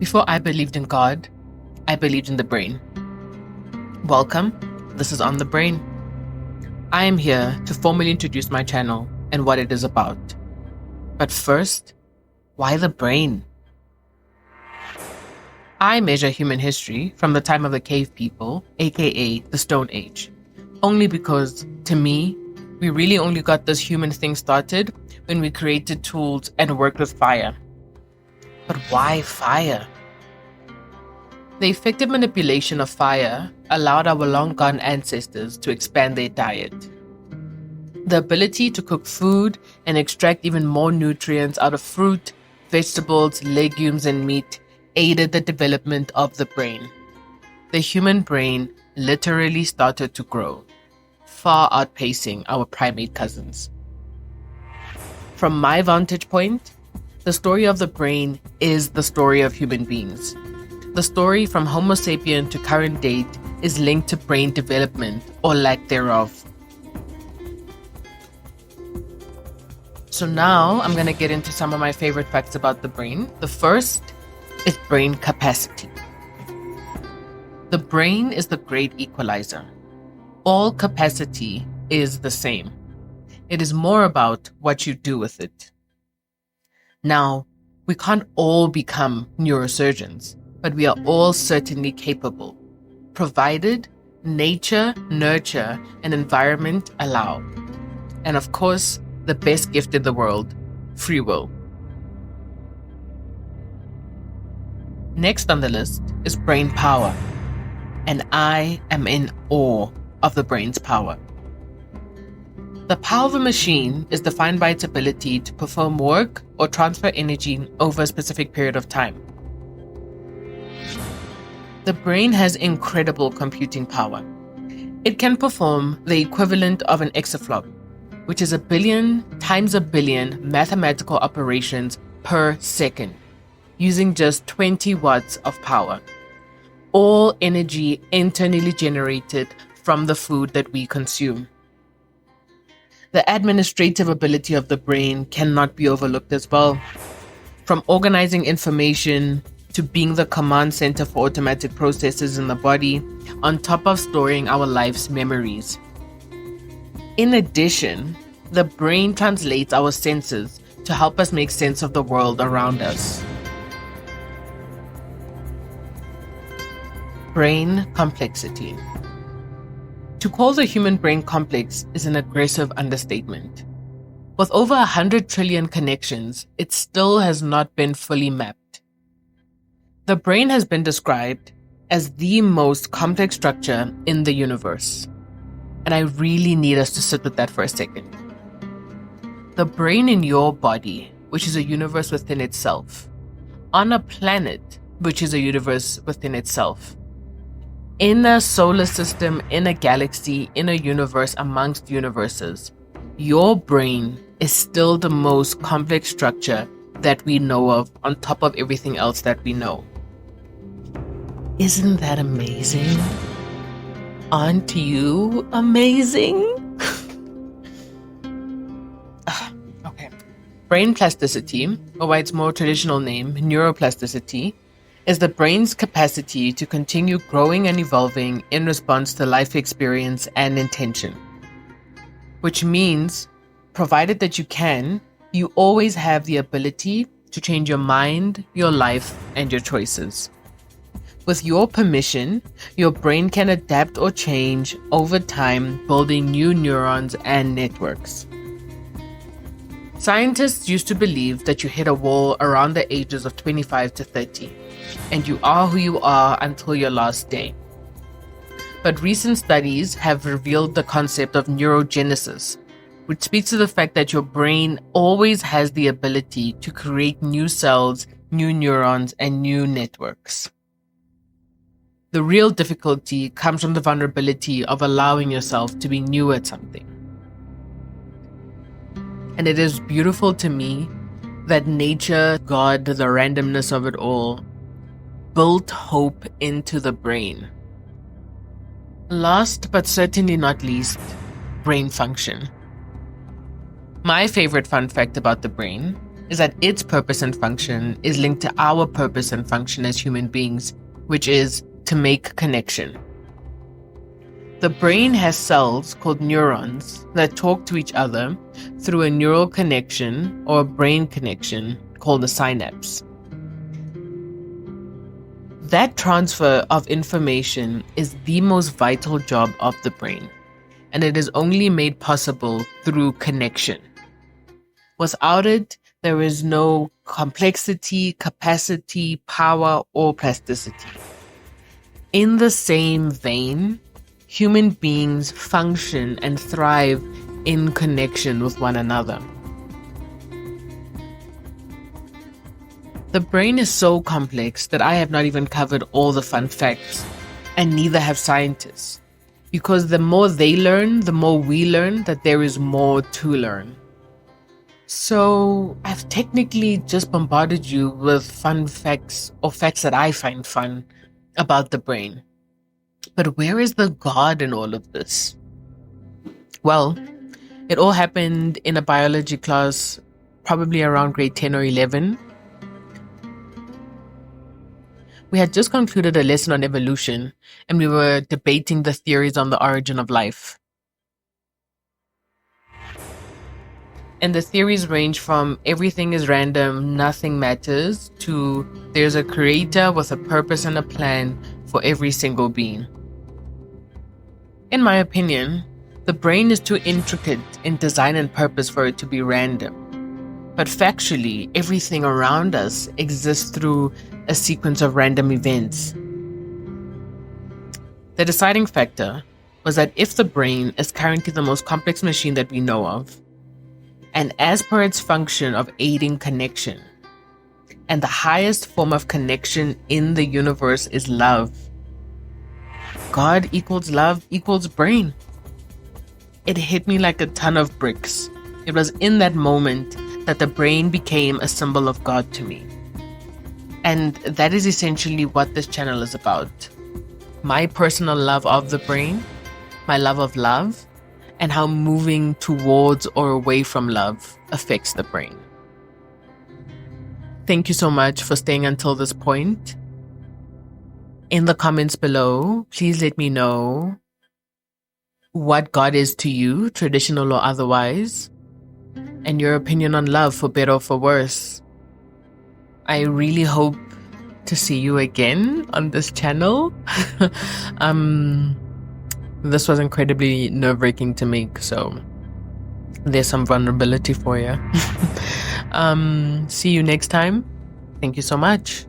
Before I believed in God, I believed in the brain. Welcome, this is On the Brain. I am here to formally introduce my channel and what it is about. But first, why the brain? I measure human history from the time of the cave people, aka the Stone Age, only because, to me, we really only got this human thing started when we created tools and worked with fire. But why fire? The effective manipulation of fire allowed our long-gone ancestors to expand their diet. The ability to cook food and extract even more nutrients out of fruit, vegetables, legumes, and meat aided the development of the brain. The human brain literally started to grow, far outpacing our primate cousins. From my vantage point, the story of the brain is the story of human beings. The story from Homo sapien to current date is linked to brain development or lack thereof. So now I'm going to get into some of my favorite facts about the brain. The first is brain capacity. The brain is the great equalizer. All capacity is the same. It is more about what you do with it. Now, we can't all become neurosurgeons, but we are all certainly capable, provided nature, nurture, and environment allow. And of course, the best gift in the world, free will. Next on the list is brain power, and I am in awe of the brain's power. The power of a machine is defined by its ability to perform work or transfer energy over a specific period of time. The brain has incredible computing power. It can perform the equivalent of an exaflop, which is 1 billion times 1 billion mathematical operations per second, using just 20 watts of power. All energy internally generated from the food that we consume. The administrative ability of the brain cannot be overlooked as well. From organizing information to being the command center for automatic processes in the body, on top of storing our life's memories. In addition, the brain translates our senses to help us make sense of the world around us. Brain complexity. To call the human brain complex is an aggressive understatement. With over 100 trillion connections, it still has not been fully mapped. The brain has been described as the most complex structure in the universe. And I really need us to sit with that for a second. The brain in your body, which is a universe within itself. On a planet, which is a universe within itself. In a solar system, in a galaxy, in a universe amongst universes, your brain is still the most complex structure that we know of on top of everything else that we know. Isn't that amazing? Aren't you amazing? Okay. Brain plasticity, or by its more traditional name, neuroplasticity, is the brain's capacity to continue growing and evolving in response to life experience and intention. Which means, provided that you can, you always have the ability to change your mind, your life, and your choices. With your permission, your brain can adapt or change over time, building new neurons and networks. Scientists used to believe that you hit a wall around the ages of 25 to 30, and you are who you are until your last day. But recent studies have revealed the concept of neurogenesis, which speaks to the fact that your brain always has the ability to create new cells, new neurons, and new networks. The real difficulty comes from the vulnerability of allowing yourself to be new at something. And it is beautiful to me that nature, God, the randomness of it all, built hope into the brain. Last but certainly not least, brain function. My favorite fun fact about the brain is that its purpose and function is linked to our purpose and function as human beings, which is to make connection. The brain has cells called neurons that talk to each other through a neural connection or a brain connection called a synapse. That transfer of information is the most vital job of the brain, and it is only made possible through connection. Without it, there is no complexity, capacity, power, or plasticity. In the same vein, human beings function and thrive in connection with one another. The brain is so complex that I have not even covered all the fun facts, and neither have scientists. Because the more they learn, the more we learn that there is more to learn. So I've technically just bombarded you with fun facts or facts that I find fun about the brain. But where is the God in all of this? Well, it all happened in a biology class, probably around grade 10 or 11. We had just concluded a lesson on evolution, and we were debating the theories on the origin of life. And the theories range from everything is random, nothing matters, to there's a creator with a purpose and a plan for every single being. In my opinion, the brain is too intricate in design and purpose for it to be random. But factually, everything around us exists through a sequence of random events. The deciding factor was that if the brain is currently the most complex machine that we know of, and as per its function of aiding connection, and the highest form of connection in the universe is love, God equals love equals brain. It hit me like a ton of bricks. It was in that moment that the brain became a symbol of God to me. And that is essentially what this channel is about. My personal love of the brain, my love of love, and how moving towards or away from love affects the brain. Thank you so much for staying until this point. In the comments below, please let me know what God is to you, traditional or otherwise, and your opinion on love, for better or for worse. I really hope to see you again on this channel. This was incredibly nerve-wracking to make, so there's some vulnerability for you. See you next time. Thank you so much.